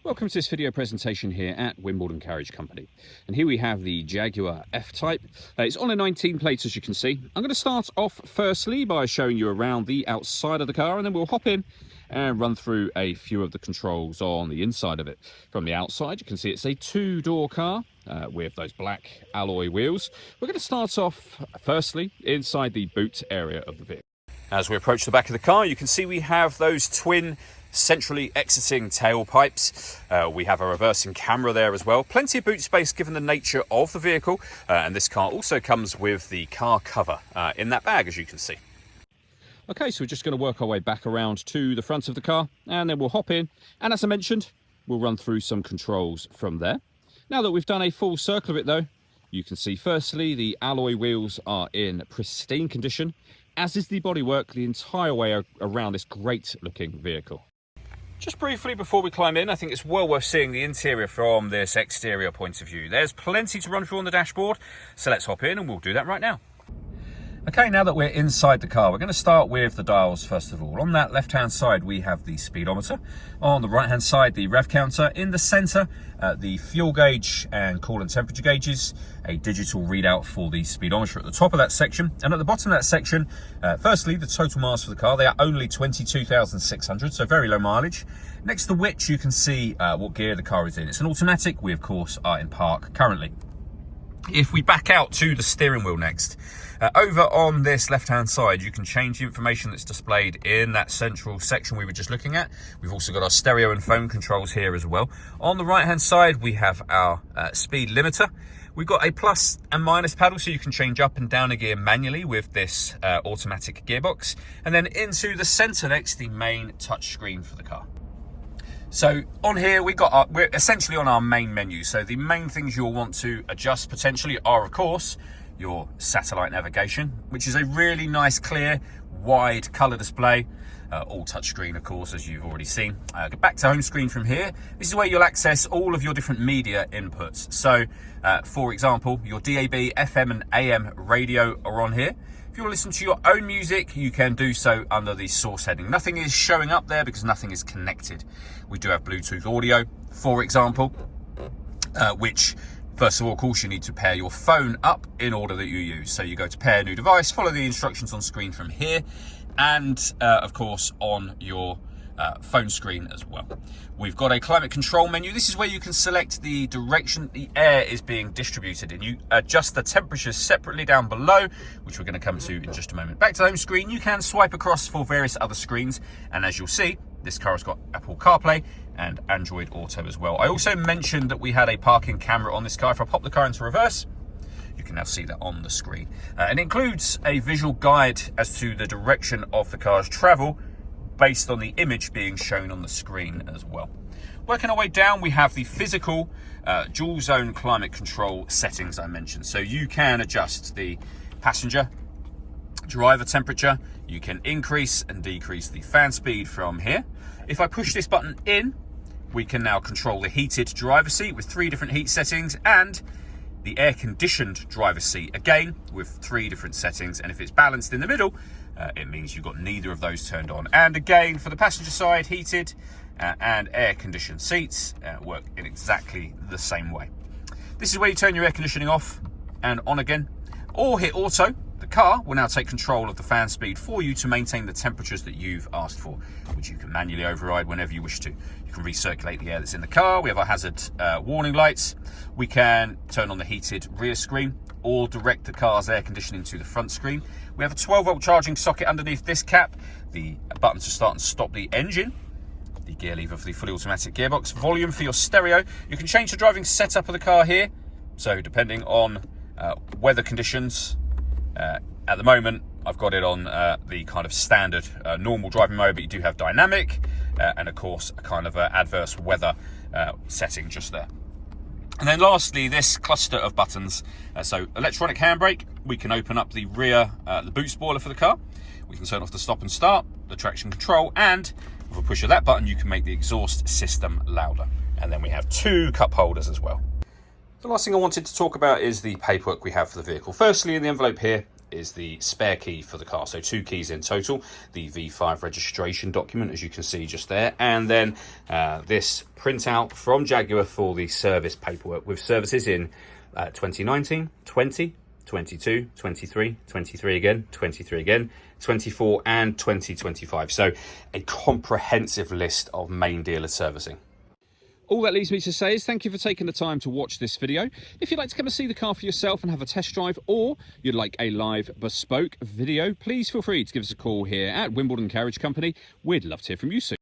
Welcome to this video presentation here at Wimbledon Carriage Company. And here we have the Jaguar F-Type. It's on a 19 plate, as you can see. I'm going to start off firstly by showing you around the outside of the car, and then we'll hop in and run through a few of the controls on the inside of it. From the outside, you can see it's a two-door car with those black alloy wheels. We're going to start off firstly inside the boot area of the vehicle. As we approach the back of the car, you can see we have those twin centrally exiting tailpipes. We have a reversing camera there as well. Plenty of boot space given the nature of the vehicle, and this car also comes with the car cover in that bag, as you can see. Okay, so we're just going to work our way back around to the front of the car, and then we'll hop in, and as I mentioned, we'll run through some controls from there. Now that we've done a full circle of it though, you can see firstly the alloy wheels are in pristine condition, as is the bodywork the entire way around this great looking vehicle. Just briefly before we climb in, I think it's well worth seeing the interior from this exterior point of view. There's plenty to run through on the dashboard, so let's hop in and we'll do that right now. Okay, now that we're inside the car, we're going to start with the dials first of all. On that left-hand side, we have the speedometer. On the right-hand side, the rev counter. In the center, the fuel gauge and coolant temperature gauges. A digital readout for the speedometer at the top of that section. And at the bottom of that section, firstly, the total miles for the car. They are only 22,600, so very low mileage. Next to which, you can see what gear the car is in. It's an automatic. We, of course, are in park currently. If we back out to the steering wheel next, over on this left-hand side, you can change the information that's displayed in that central section we were just looking at. We've also got our stereo and phone controls here as well. On the right-hand side, we have our speed limiter. We've got a plus and minus paddle, so you can change up and down a gear manually with this automatic gearbox. And then into the center next, the main touch screen for the car. So on here, we're essentially on our main menu. So the main things you'll want to adjust potentially are, of course, your satellite navigation, which is a really nice, clear, wide color display. All touchscreen, of course, as you've already seen. Go back to home screen from here. This is where you'll access all of your different media inputs. So, for example, your DAB, FM and AM radio are on here. If you want to listen to your own music, you can do so under the source heading. Nothing is showing up there because nothing is connected. We do have Bluetooth audio, for example, which, first of all, of course, you need to pair your phone up in order that you use. So you go to pair new device, follow the instructions on screen from here, and of course on your phone screen as well. We've got a climate control menu. This is where you can select the direction the air is being distributed in. You adjust the temperatures separately down below, which we're going to come to in just a moment. Back to the home screen, you can swipe across for various other screens, and as you'll see, this car has got Apple CarPlay and Android Auto as well. I also mentioned that we had a parking camera on this car. If I pop the car into reverse, you can now see that on the screen. And it includes a visual guide as to the direction of the car's travel based on the image being shown on the screen as well. Working our way down, we have the physical dual zone climate control settings I mentioned. So you can adjust the passenger, driver temperature. You can increase and decrease the fan speed from here. If I push this button in, we can now control the heated driver's seat with 3 different heat settings, and the air-conditioned driver's seat, again, with 3 different settings. And if it's balanced in the middle, it means you've got neither of those turned on. And again, for the passenger side, heated and air-conditioned seats work in exactly the same way. This is where you turn your air conditioning off and on again, or hit auto. The car will now take control of the fan speed for you to maintain the temperatures that you've asked for, which you can manually override whenever you wish to. You can recirculate the air that's in the car. We have our hazard warning lights. We can turn on the heated rear screen or direct the car's air conditioning to the front screen. We have a 12-volt charging socket underneath this cap, the button to start and stop the engine, the gear lever for the fully automatic gearbox, volume for your stereo. You can change the driving setup of the car here. So depending on weather conditions, at the moment, I've got it on the kind of standard normal driving mode, but you do have dynamic and, of course, a kind of adverse weather setting just there. And then lastly, this cluster of buttons. So electronic handbrake, we can open up the rear, the boot spoiler for the car. We can turn off the stop and start, the traction control, and with a push of that button, you can make the exhaust system louder. And then we have 2 cup holders as well. The last thing I wanted to talk about is the paperwork we have for the vehicle. Firstly, in the envelope here, is the spare key for the car. So 2 keys in total, the V5 registration document, as you can see just there, and then this printout from Jaguar for the service paperwork with services in 2019, 20, 22, 23, 23 again, 23 again, 24 and 2025. So a comprehensive list of main dealer servicing. All that leaves me to say is thank you for taking the time to watch this video. If you'd like to come and see the car for yourself and have a test drive, or you'd like a live bespoke video, please feel free to give us a call here at Wimbledon Carriage Company. We'd love to hear from you soon.